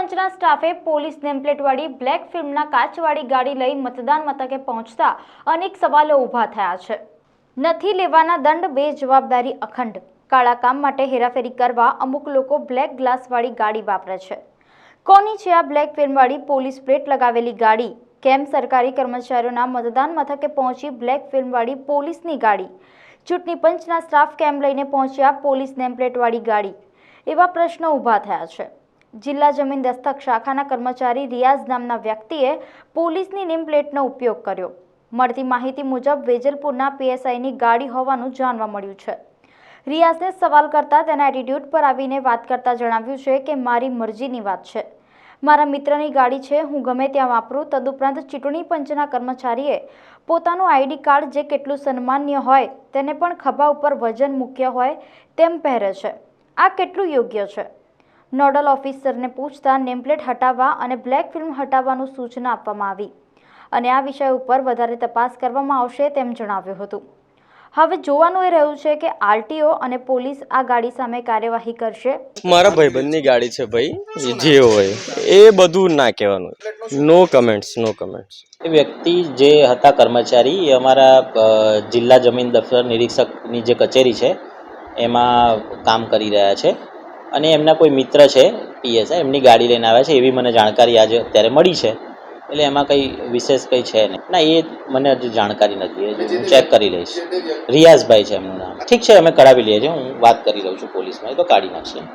પંચના સ્ટાફે police નેમપ્લેટવાળી black ફિલ્મના કાચવાળી ગાડી લઈ મતદાન મથકે પહોંચતા અનેક સવાલો ઊભા થયા છે। નથી લેવાના દંડ, બેજવાબદારી અખંડ। કાળા કામ માટે હેરાફેરી કરવા અમુક લોકો બ્લેક ગ્લાસવાળી ગાડી વાપરે છે। કોની છે આ બ્લેક ફિલ્મવાળી પોલીસ પ્લેટ લગાવેલી ગાડી? કેમ સરકારી કર્મચારીઓના મતદાન મથકે પહોંચી બ્લેક ફિલ્મવાળી પોલીસની ગાડી? ચૂંટણી પંચના સ્ટાફ કેમ લઈને પહોંચ્યા પોલીસ નેમપ્લેટવાળી ગાડી? એવા પ્રશ્નો ઊભા થયા છે। જિલ્લા જમીન દસ્તક શાખાના કર્મચારી રિયાઝ નામના વ્યક્તિએ પોલીસની નેમ પ્લેટનો ઉપયોગ કર્યો। મળતી માહિતી મુજબ વેજલપુરના પીએસઆઈની ગાડી હોવાનું જાણવા મળ્યું છે। રિયાઝને સવાલ કરતા તેના એટીટ્યુડ પર આવીને વાત કરતા જણાવ્યું છે કે મારી મરજીની વાત છે, મારા મિત્રની ગાડી છે, હું ગમે ત્યાં વાપરું। તદુપરાંત ચૂંટણી પંચના કર્મચારીએ પોતાનું આઈડી કાર્ડ જે કેટલું સન્માન્ય હોય તેને પણ ખભા ઉપર વજન મૂક્યા હોય તેમ પહેરે છે। આ કેટલું યોગ્ય છે? નોડલ ઓફિસરને પૂછતા નેમપ્લેટ હટાવવા અને બ્લેક ફિલ્મ હટાવવાનું સૂચના આપવામાં આવી અને આ વિષય ઉપર વધારે તપાસ કરવામાં આવશે તેમ જણાવ્યું હતું। હવે જોવાનું એ રહ્યું છે કે આરટીઓ અને પોલીસ આ ગાડી સામે કાર્યવાહી કરશે। મારા ભાઈબંધની ગાડી છે ભાઈ, જે હોય એ બધું ના કહેવાનું। નો કમેન્ટ્સ, નો કમેન્ટ્સ। એ વ્યક્તિ જે હતા કર્મચારી એ અમારા જિલ્લા જમીન દફતર નિરીક્ષકની જે કચેરી છે એમાં કામ કરી રહ્યા છે અને એમના કોઈ મિત્ર છે પીએસઆઈ, એમની ગાડી લઈને આવ્યા છે એવી મને જાણકારી આજે અત્યારે મળી છે। એટલે એમાં કંઈ વિશેષ કંઈ છે નહીં ના, એ મને હજુ જાણકારી નથી, હું ચેક કરી લઈશ। રિયાઝભાઈ છે એમનું નામ। ઠીક છે, અમે કઢાવી લઈએ છીએ, હું વાત કરી લઉં છું પોલીસમાં, એ તો કાઢી નાખશે।